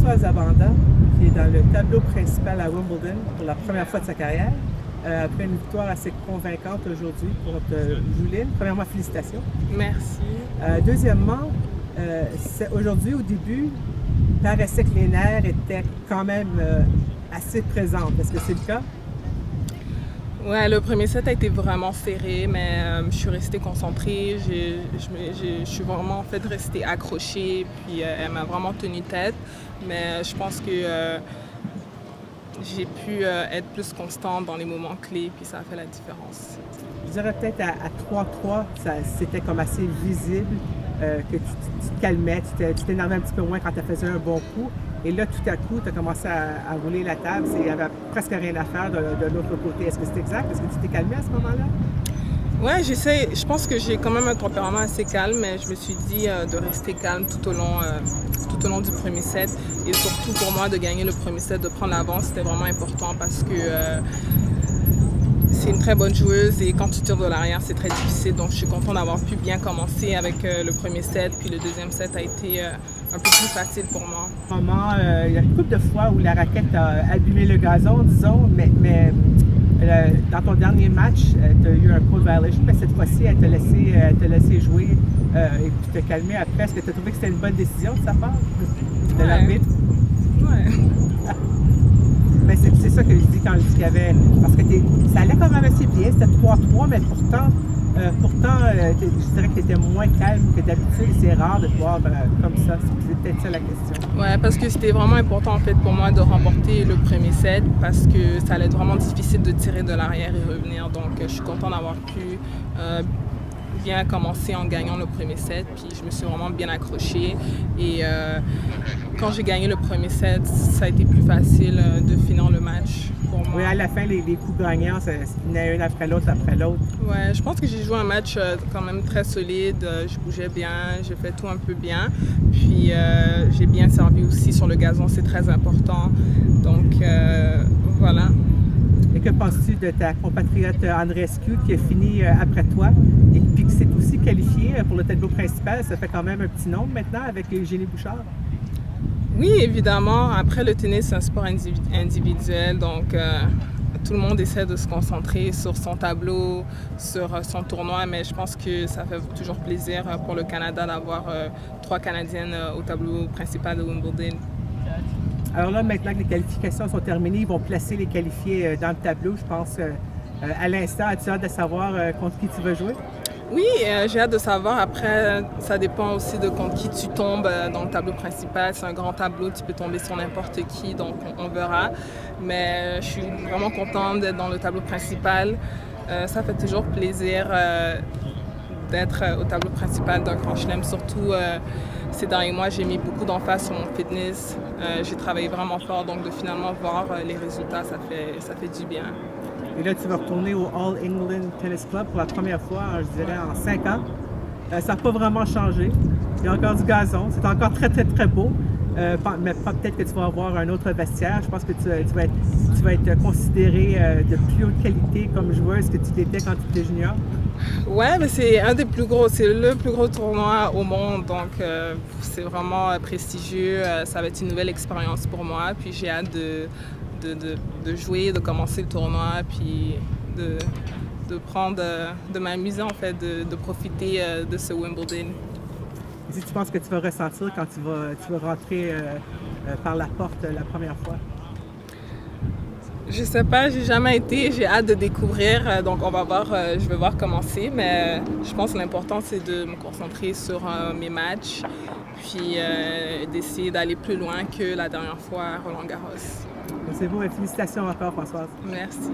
Françoise Abanda, qui est dans le tableau principal à Wimbledon pour la première fois de sa carrière, après une victoire assez convaincante aujourd'hui contre Juline. Premièrement, félicitations. Merci. Deuxièmement, aujourd'hui, au début, paraissait que les nerfs étaient quand même assez présents. Est-ce que c'est le cas? Ouais, le premier set a été vraiment serré, mais je suis restée concentrée. Je suis vraiment en fait restée accrochée, puis elle m'a vraiment tenu tête. Mais je pense que j'ai pu être plus constante dans les moments clés, puis ça a fait la différence. Je dirais peut-être à 3-3, c'était comme assez visible que tu te calmais, tu t'énervais un petit peu moins quand tu faisais un bon coup. Et là, tout à coup, tu as commencé à rouler la table. Il n'y avait presque rien à faire de l'autre côté. Est-ce que c'est exact? Est-ce que tu t'es calmé à ce moment-là? Ouais, j'essaie. Je pense que j'ai quand même un tempérament assez calme, mais je me suis dit de rester calme tout au long du premier set. Et surtout pour moi, de gagner le premier set, de prendre l'avance, c'était vraiment important parce que c'est une très bonne joueuse et quand tu tires de l'arrière, c'est très difficile. Donc, je suis contente d'avoir pu bien commencer avec le premier set. Puis le deuxième set a été un peu plus facile pour moi. Il y a une couple de fois où la raquette a abîmé le gazon, disons, mais dans ton dernier match, tu as eu un code violation, mais cette fois-ci, elle t'a laissé jouer et tu t'es calmé après. Est-ce que tu as trouvé que c'était une bonne décision de sa part, de l'arbitre? Ouais. Mais c'est ça que je dis quand je dis qu'il y avait... Parce que ça allait quand même assez bien, c'était 3-3, mais pourtant je dirais que tu étais moins calme que d'habitude. C'est rare de te voir comme ça. C'est peut-être ça la question. Ouais, parce que c'était vraiment important en fait pour moi de remporter le premier set parce que ça allait être vraiment difficile de tirer de l'arrière et revenir. Donc je suis contente d'avoir pu bien commencer en gagnant le premier set. Puis je me suis vraiment bien accrochée. Et quand j'ai gagné le premier set, ça a été plus facile de finir le match pour moi. Oui, à la fin, les coups gagnants, ça venait un après l'autre, après l'autre. Ouais, je pense que j'ai joué un match quand même très solide. Je bougeais bien, j'ai fait tout un peu bien. Puis j'ai bien servi aussi sur le gazon, c'est très important. Donc voilà. Et que penses-tu de ta compatriote Andreescu qui a fini après toi et puis qui s'est aussi qualifiée pour le tableau principal? Ça fait quand même un petit nombre maintenant avec Eugénie Bouchard. Oui, évidemment. Après, le tennis, c'est un sport individuel, donc tout le monde essaie de se concentrer sur son tableau, sur son tournoi, mais je pense que ça fait toujours plaisir pour le Canada d'avoir 3 Canadiennes au tableau principal de Wimbledon. Alors là, maintenant que les qualifications sont terminées, ils vont placer les qualifiés dans le tableau, je pense, à l'instant. As-tu hâte de savoir contre qui tu vas jouer? Oui, j'ai hâte de savoir. Après, ça dépend aussi de contre qui tu tombes dans le tableau principal. C'est un grand tableau, tu peux tomber sur n'importe qui, donc on verra. Mais je suis vraiment contente d'être dans le tableau principal. Ça fait toujours plaisir d'être au tableau principal d'un Grand Chelem. Surtout ces derniers mois, j'ai mis beaucoup d'emphase sur mon fitness. J'ai travaillé vraiment fort, donc de finalement voir les résultats, ça fait du bien. Et là, tu vas retourner au All England Tennis Club pour la première fois, je dirais, en 5 ans. Ça n'a pas vraiment changé. Il y a encore du gazon. C'est encore très, très, très beau. Mais peut-être que tu vas avoir un autre vestiaire. Je pense que tu vas être considérée de plus haute qualité comme joueuse que tu l'étais quand tu étais junior. Ouais, mais c'est un des plus gros, c'est le plus gros tournoi au monde, donc c'est vraiment prestigieux. Ça va être une nouvelle expérience pour moi. Puis j'ai hâte de jouer, de commencer le tournoi, puis de m'amuser en fait, de profiter de ce Wimbledon. Qu'est-ce que tu penses que tu vas ressentir quand tu vas rentrer par la porte la première fois? Je sais pas, j'ai jamais été, j'ai hâte de découvrir, donc on va voir, je vais voir comment c'est, mais je pense que l'important c'est de me concentrer sur mes matchs, puis d'essayer d'aller plus loin que la dernière fois à Roland-Garros. C'est beau et félicitations encore, Françoise. Merci.